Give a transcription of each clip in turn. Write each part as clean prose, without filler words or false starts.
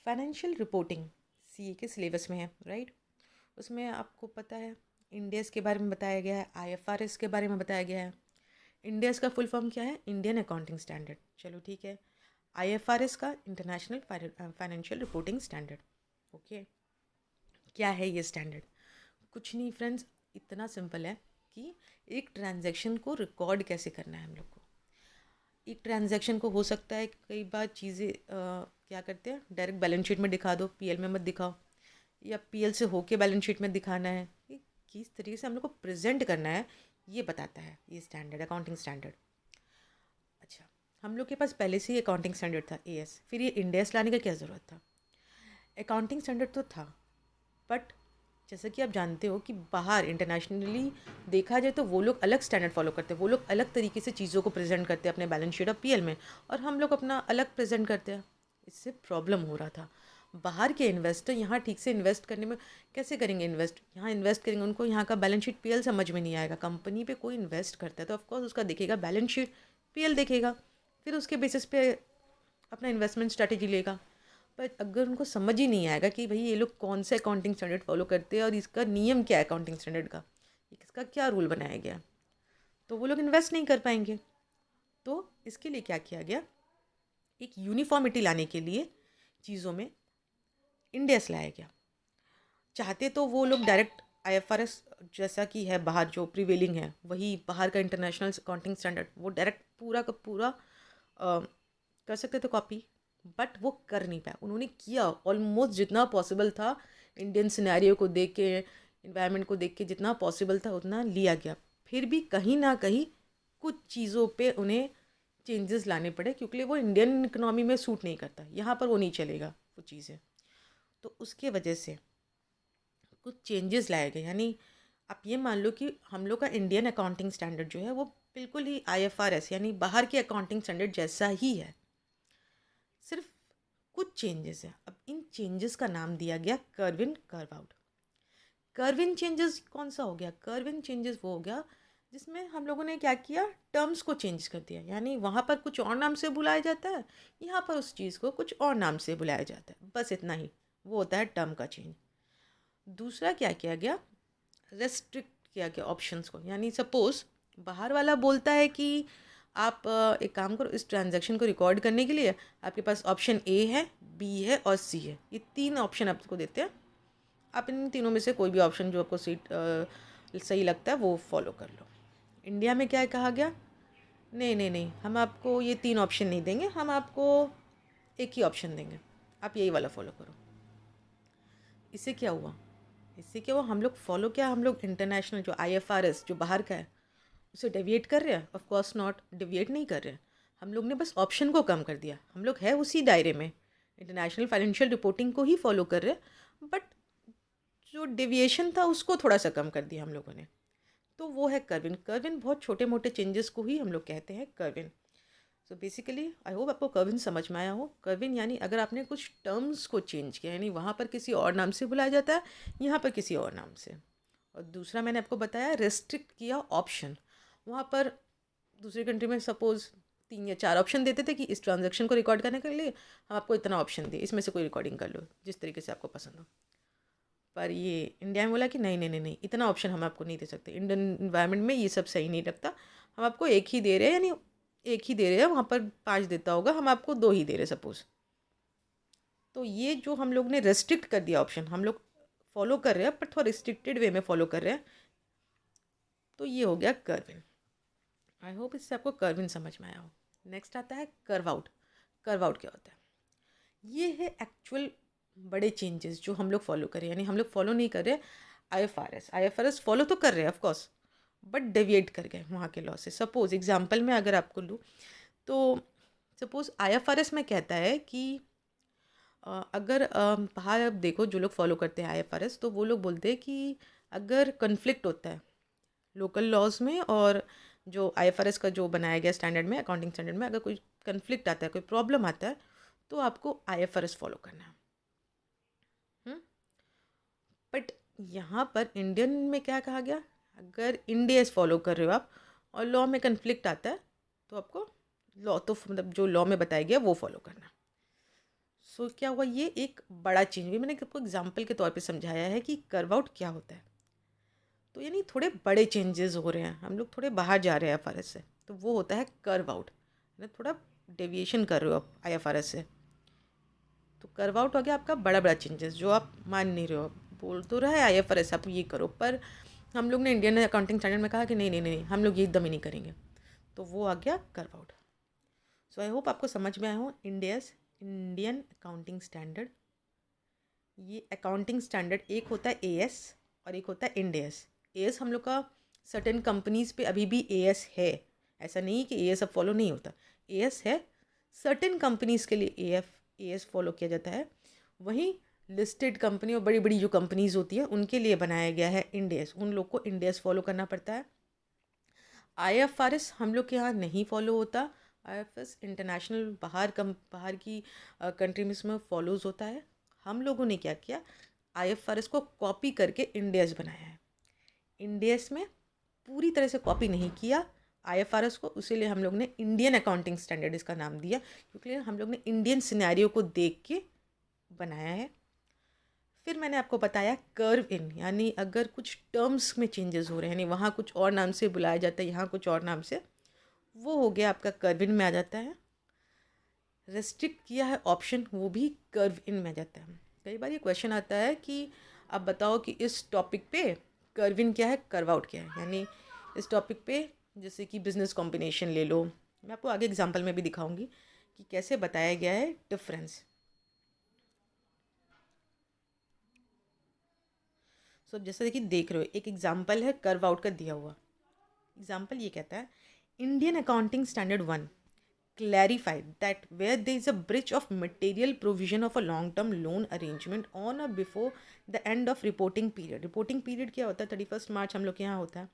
Financial reporting CA के syllabus में है, राइट। उसमें आपको पता है इंडियस के बारे में बताया गया है, आईएफआरएस के बारे में बताया गया है। इंडियस का फुल फॉर्म क्या है? Indian accounting standard. चलो ठीक है। आईएफआरएस का international financial reporting standard. Okay, क्या है ये स्टैंडर्ड? कुछ नहीं फ्रेंड्स, इतना सिंपल है कि एक ट्रांजैक्शन को रिकॉर्ड कैसे करना है हम लोग को। एक ट्रांजैक्शन को हो सकता है कई बार चीज़ें क्या करते हैं, डायरेक्ट बैलेंस शीट में दिखा दो, पीएल में मत दिखाओ, या पीएल से होके बैलेंस शीट में दिखाना है। ये किस तरीके से हम लोग को प्रेजेंट करना है ये बताता है ये स्टैंडर्ड, अकाउंटिंग स्टैंडर्ड। अच्छा, हम लोग के पास पहले से ही अकाउंटिंग स्टैंडर्ड था एएस, फिर ये इंडेस लाने का क्या ज़रूरत था? अकाउंटिंग स्टैंडर्ड तो था, बट जैसा कि आप जानते हो कि बाहर इंटरनेशनली देखा जाए तो वो लोग अलग स्टैंडर्ड फॉलो करते हैं, वो लोग अलग तरीके से चीज़ों को प्रेजेंट करते हैं अपने बैलेंस शीट और पीएल में, और हम लोग अपना अलग प्रेजेंट करते हैं। इससे प्रॉब्लम हो रहा था। बाहर के इन्वेस्टर यहाँ ठीक से इन्वेस्ट करने में कैसे करेंगे? इन्वेस्ट यहाँ इन्वेस्ट करेंगे, उनको यहाँ का बैलेंस शीट पीएल समझ में नहीं आएगा। कंपनी पे कोई इन्वेस्ट करता है तो ऑफकोर्स उसका देखेगा बैलेंस शीट, पीएल देखेगा, फिर उसके बेसिस पे अपना इन्वेस्टमेंट स्ट्रैटेजी लेगा। पर अगर उनको समझ ही नहीं आएगा कि भाई ये लोग कौन से अकाउंटिंग स्टैंडर्ड फॉलो करते हैं और इसका नियम क्या है अकाउंटिंग स्टैंडर्ड का, इसका क्या रूल बनाया गया, तो वो लोग इन्वेस्ट नहीं कर पाएंगे। तो इसके लिए क्या किया गया, एक यूनिफॉर्मिटी लाने के लिए चीज़ों में इंडेस लाया गया। चाहते तो वो लोग डायरेक्ट आईएफआरएस जैसा कि है बाहर जो प्रिवेलिंग है, वही बाहर का इंटरनेशनल अकाउंटिंग स्टैंडर्ड, वो डायरेक्ट पूरा का पूरा कर सकते थे कॉपी, बट वो कर नहीं पाया। उन्होंने किया ऑलमोस्ट जितना पॉसिबल था, इंडियन सिनेरियो को देख के, इन्वायरमेंट को देख के जितना पॉसिबल था उतना लिया गया। फिर भी कहीं ना कहीं कुछ चीज़ों पे उन्हें चेंजेस लाने पड़े, क्योंकि वो इंडियन इकोनॉमी में सूट नहीं करता, यहाँ पर वो नहीं चलेगा वो चीज़ें। तो उसके वजह से कुछ चेंजेस लाए गए। यानी आप ये मान लो कि हम लोग का इंडियन अकाउंटिंग स्टैंडर्ड जो है वो बिल्कुल ही आईएफआरएस यानी बाहर के अकाउंटिंग स्टैंडर्ड जैसा ही है, सिर्फ कुछ चेंजेस है। अब इन चेंजेस का नाम दिया गया कर्व इन कर्व आउट। कर्व इन चेंजेस कौन सा हो गया? कर्व इन चेंजेस वो हो गया जिसमें हम लोगों ने क्या किया, टर्म्स को चेंज कर दिया। यानी वहाँ पर कुछ और नाम से बुलाया जाता है, यहाँ पर उस चीज़ को कुछ और नाम से बुलाया जाता है, बस इतना ही। वो होता है टर्म का चेंज। दूसरा क्या किया गया, रेस्ट्रिक्ट किया गया ऑप्शंस को। यानी सपोज बाहर वाला बोलता है कि आप एक काम करो, इस ट्रांजैक्शन को रिकॉर्ड करने के लिए आपके पास ऑप्शन ए है, बी है और सी है, ये तीन ऑप्शन आपको देते हैं। आप इन तीनों में से कोई भी ऑप्शन जो आपको सही लगता है वो फॉलो कर लो। इंडिया में क्या कहा गया, नहीं नहीं नहीं, हम आपको ये तीन ऑप्शन नहीं देंगे, हम आपको एक ही ऑप्शन देंगे, आप यही वाला फॉलो करो। इससे क्या हुआ, इससे क्या हुआ, हम लोग फॉलो क्या, हम लोग इंटरनेशनल जो आईएफआरएस जो बाहर का है उसे डेविएट कर रहे हैं? ऑफ कोर्स नॉट, डेविएट नहीं कर रहे हैं। हम लोग ने बस ऑप्शन को कम कर दिया। हम लोग है उसी दायरे में, इंटरनेशनल फाइनेंशियल रिपोर्टिंग को ही फॉलो कर रहे हैं, बट जो डेविएशन था उसको थोड़ा सा कम कर दिया हम लोगों ने। तो वो है कर्विन। कर्विन बहुत छोटे मोटे चेंजेस को ही हम लोग कहते हैं कर्विन। सो बेसिकली आई होप आपको कर्विन समझ में आया हो। कर्विन यानी अगर आपने कुछ टर्म्स को चेंज किया, यानी वहाँ पर किसी और नाम से बुलाया जाता है, यहाँ पर किसी और नाम से। और दूसरा मैंने आपको बताया रेस्ट्रिक्ट किया ऑप्शन। वहाँ पर दूसरी कंट्री में सपोज 3 या 4 ऑप्शन देते थे कि इस ट्रांजेक्शन को रिकॉर्ड करने के लिए हम आपको इतना ऑप्शन दिए, इसमें से कोई रिकॉर्डिंग कर लो जिस तरीके से आपको पसंद हो। पर ये इंडिया में बोला कि नहीं नहीं नहीं नहीं, इतना ऑप्शन हम आपको नहीं दे सकते, इंडियन इन्वायरमेंट में ये सब सही नहीं लगता, हम आपको एक ही दे रहे हैं। यानी एक ही दे रहे हैं, वहाँ पर 5 देता होगा, हम आपको 2 ही दे रहे सपोज। तो ये जो हम लोग ने रेस्ट्रिक्ट कर दिया ऑप्शन, हम लोग फॉलो कर रहे हैं पर थोड़ा रिस्ट्रिक्टेड वे में फॉलो कर रहे हैं, तो ये हो गया कर्विन। आई होप इससे आपको कर्विन समझ में आया हो। नेक्स्ट आता है कर्व आउट। कर्व आउट क्या होता है? ये है एक्चुअल बड़े चेंजेस जो हम लोग फॉलो करें। यानी हम लोग फॉलो नहीं कर रहे आईएफआरएस, आईएफआरएस फॉलो तो कर रहे हैं ऑफकोर्स, बट डेविएट कर गए वहाँ के लॉ से। सपोज एग्जांपल में अगर आपको लूँ तो सपोज आईएफआरएस में कहता है कि अगर बाहर आप देखो जो लोग फॉलो करते हैं आईएफआरएस, तो वो लोग बोलते हैं कि अगर कन्फ्लिक्ट होता है लोकल लॉज में और जो आईएफआरएस का जो बनाया गया स्टैंडर्ड में, अकाउंटिंग स्टैंडर्ड में, अगर कोई कन्फ्लिक्ट आता है, कोई प्रॉब्लम आता है, तो आपको आईएफआरएस फॉलो करना है। बट यहाँ पर इंडियन में क्या कहा गया, अगर इंडियस फॉलो कर रहे हो आप और लॉ में कन्फ्लिक्ट आता है तो आपको लॉ तो मतलब जो लॉ में बताया गया वो फॉलो करना। सो क्या हुआ, ये एक बड़ा चेंज भी मैंने आपको एग्जाम्पल के तौर पे समझाया है कि कर्व आउट क्या होता है। तो यानी थोड़े बड़े चेंजेस हो रहे हैं, हम लोग थोड़े बाहर जा रहे हैं IFRS से, तो वो होता है कर्व आउट। थोड़ा डेविएशन कर रहे हो आप IFRS से, तो कर्व आउट हो गया आपका बड़ा बड़ा चेंजेस जो आप मान नहीं रहे हो। बोल तो रहा है IFRS आप ये करो, पर हम लोग ने इंडियन अकाउंटिंग स्टैंडर्ड में कहा कि नहीं नहीं नहीं हम लोग ये एकदम ही नहीं करेंगे, तो वो आ गया curve out. So I hope आपको समझ में आया हो इंडियन अकाउंटिंग स्टैंडर्ड। ये अकाउंटिंग स्टैंडर्ड एक होता है AS और एक होता है IND AS। AS हम लोग का सर्टेन कंपनीज़ पे अभी भी AS है, ऐसा नहीं कि AS अब फॉलो नहीं होता, AS है सर्टेन कंपनीज़ के लिए AS फॉलो किया जाता है। वहीं लिस्टेड कंपनी और बड़ी बड़ी जो कंपनीज़ होती है उनके लिए बनाया गया है IND AS, उन लोग को IND AS फॉलो करना पड़ता है। IFRS हम लोग के यहाँ नहीं फॉलो होता, IFRS इंटरनेशनल बाहर की कंट्री में इसमें फॉलोज होता है। हम लोगों ने क्या किया, IFRS को कॉपी करके IND AS बनाया है। IND AS में पूरी तरह से कॉपी नहीं किया IFRS को, इसीलिए हम लोग ने इंडियन अकाउंटिंग स्टैंडर्ड इसका नाम दिया, क्योंकि हम लोग ने इंडियन सिनेरियो को देख के बनाया है। फिर मैंने आपको बताया कर्व इन, यानी अगर कुछ टर्म्स में चेंजेस हो रहे हैं, यानी वहाँ कुछ और नाम से बुलाया जाता है, यहाँ कुछ और नाम से, वो हो गया आपका कर्व इन में आ जाता है। रेस्ट्रिक्ट किया है ऑप्शन, वो भी कर्व इन में आ जाता है। कई बार ये क्वेश्चन आता है कि आप बताओ कि इस टॉपिक पे कर्व इन क्या है, कर्व आउट क्या है। यानी इस टॉपिक पे जैसे कि बिजनेस कॉम्बिनेशन ले लो, मैं आपको आगे एग्जांपल में भी दिखाऊंगी कि कैसे बताया गया है डिफरेंस। सो जैसे देखिए देख रहे हो एक एग्जांपल है कर्व आउट का दिया हुआ। एग्जांपल ये कहता है Indian accounting standard 1 clarified that where there is a breach of material provision of a long term loan arrangement on or before the end of reporting period। Reporting period क्या होता है, 31 मार्च हम लोग के यहाँ होता है,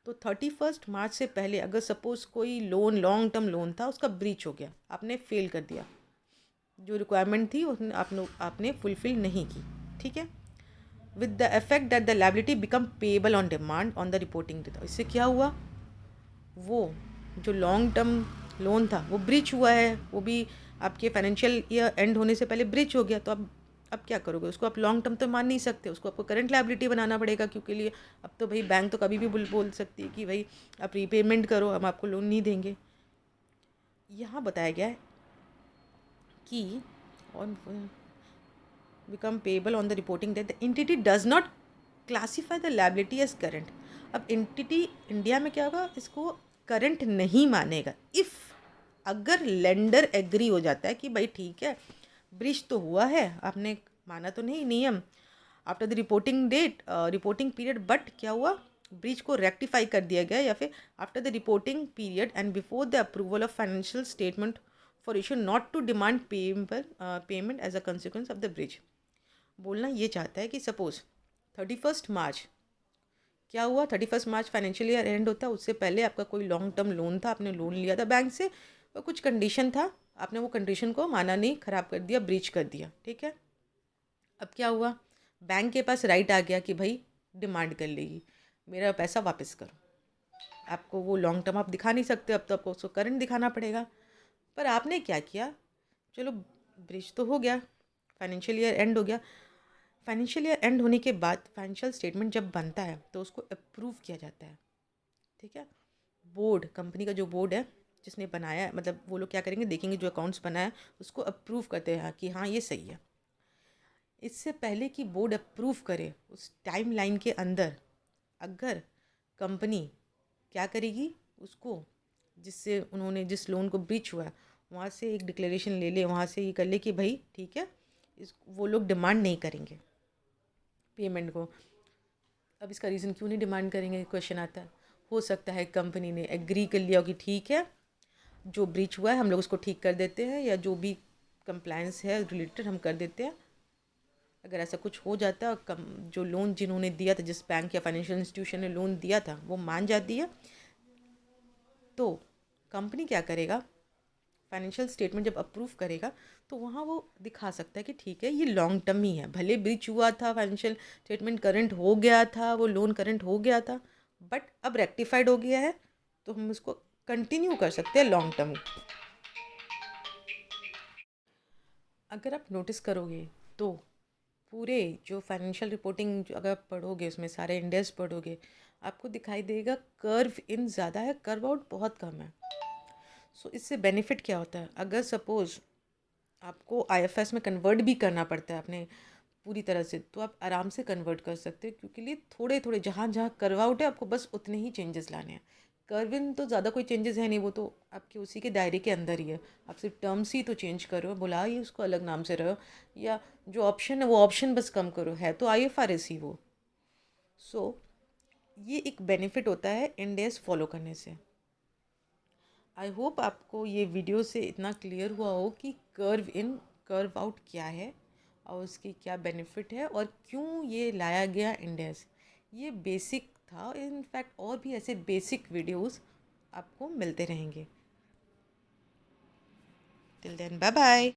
तो 31 मार्च से पहले अगर सपोज कोई लोन लॉन्ग टर्म लोन था उसका ब्रीच हो गया, आपने फेल कर दिया, जो रिक्वायरमेंट थी उसने आपने फुलफिल नहीं की, ठीक है, with the effect that the liability become payable on demand on the reporting date. इससे क्या हुआ, वो जो लॉन्ग टर्म लोन था वो ब्रीच हुआ है, वो भी आपके फाइनेंशियल ईयर एंड होने से पहले ब्रीच हो गया, तो अब क्या करोगे, उसको आप लॉन्ग टर्म तो मान नहीं सकते, उसको आपको करंट लायबिलिटी बनाना पड़ेगा, क्योंकि लिए अब तो भाई बैंक तो कभी भी बोल सकती है कि भाई आप रीपेमेंट करो, हम आपको लोन नहीं देंगे। यहाँ बताया गया है कि और become payable on the reporting date, the entity does not classify the liability as current। अब entity इंडिया में क्या होगा, इसको करंट नहीं मानेगा इफ़ अगर लेंडर एग्री हो जाता है कि भाई ठीक है ब्रीच तो हुआ है, आपने माना तो नहीं नियम after the reporting date reporting period, but क्या हुआ ब्रीच को रेक्टिफाई कर दिया गया, या फिर after the reporting period and before the approval of financial statement for issue not to demand payment as a consequence of the breach. बोलना ये चाहता है कि सपोज 31 मार्च क्या हुआ, 31 मार्च फाइनेंशियल ईयर एंड होता है, उससे पहले आपका कोई लॉन्ग टर्म लोन था, आपने लोन लिया था बैंक से, और कुछ कंडीशन था, आपने वो कंडीशन को माना नहीं, ख़राब कर दिया, ब्रीच कर दिया, ठीक है। अब क्या हुआ, बैंक के पास राइट आ गया कि भाई डिमांड कर लेगी मेरा पैसा वापस करो। आपको वो लॉन्ग टर्म आप दिखा नहीं सकते, अब तो आपको उसको करंट दिखाना पड़ेगा। पर आपने क्या किया, चलो ब्रीच तो हो गया, फाइनेंशियल ईयर एंड हो गया, फाइनेंशियल ईयर एंड होने के बाद फाइनेंशियल स्टेटमेंट जब बनता है तो उसको अप्रूव किया जाता है, ठीक है। बोर्ड, कंपनी का जो बोर्ड है जिसने बनाया है, मतलब वो लोग क्या करेंगे, देखेंगे जो अकाउंट्स बनाया उसको अप्रूव करते हैं कि हाँ ये सही है। इससे पहले कि बोर्ड अप्रूव करे उस टाइम लाइन के अंदर अगर कंपनी क्या करेगी, उसको जिससे उन्होंने जिस लोन को ब्रीच हुआ है वहाँ से एक डिक्लेरेशन ले ले, वहाँ से ये कर ले कि भाई ठीक है वो लोग डिमांड नहीं करेंगे पेमेंट को। अब इसका रीज़न क्यों नहीं डिमांड करेंगे, क्वेश्चन आता है। हो सकता है कंपनी ने एग्री कर लिया हो कि ठीक है जो ब्रीच हुआ है हम लोग उसको ठीक कर देते हैं, या जो भी कंप्लायंस है रिलेटेड हम कर देते हैं। अगर ऐसा कुछ हो जाता है और जो लोन जिन्होंने दिया था, जिस बैंक या फाइनेंशियल इंस्टीट्यूशन ने लोन दिया था वो मान जाती है, तो कंपनी क्या करेगा, फाइनेंशियल स्टेटमेंट जब अप्रूव करेगा तो वहाँ वो दिखा सकता है कि ठीक है ये लॉन्ग टर्म ही है, भले ब्रीच हुआ था, फाइनेंशियल स्टेटमेंट करंट हो गया था, वो लोन करंट हो गया था, बट अब रेक्टिफाइड हो गया है, तो हम उसको कंटिन्यू कर सकते हैं लॉन्ग टर्म। अगर आप नोटिस करोगे तो पूरे जो फाइनेंशियल रिपोर्टिंग जो अगर आप पढ़ोगे उसमें सारे इंडेक्स पढ़ोगे, आपको दिखाई देगा कर्व इन ज़्यादा है, कर्व आउट बहुत कम है। सो इससे बेनिफिट क्या होता है, अगर सपोज़ आपको आईएफएस में कन्वर्ट भी करना पड़ता है अपने पूरी तरह से, तो आप आराम से कन्वर्ट कर सकते हो, क्योंकि लिए थोड़े थोड़े जहाँ जहाँ कर्व आउट है आपको बस उतने ही चेंजेस लाने हैं। कर्व इन तो ज़्यादा कोई चेंजेस है नहीं, वो तो आपके उसी के दायरे के अंदर ही है। आप सिर्फ टर्म्स ही तो चेंज करो, बुला ही उसको अलग नाम से रहो, या जो ऑप्शन है वो ऑप्शन बस कम करो, है तो आईएफआरएस ही वो। सो ये एक बेनिफिट होता है इंडेस फॉलो करने से। आई होप आपको ये वीडियो से इतना क्लियर हुआ हो कि कर्व इन कर्व आउट क्या है और उसकी क्या बेनिफिट है और क्यों ये लाया गया इंडेक्स। ये बेसिक था, इनफैक्ट और भी ऐसे बेसिक वीडियोस आपको मिलते रहेंगे। Till then bye bye.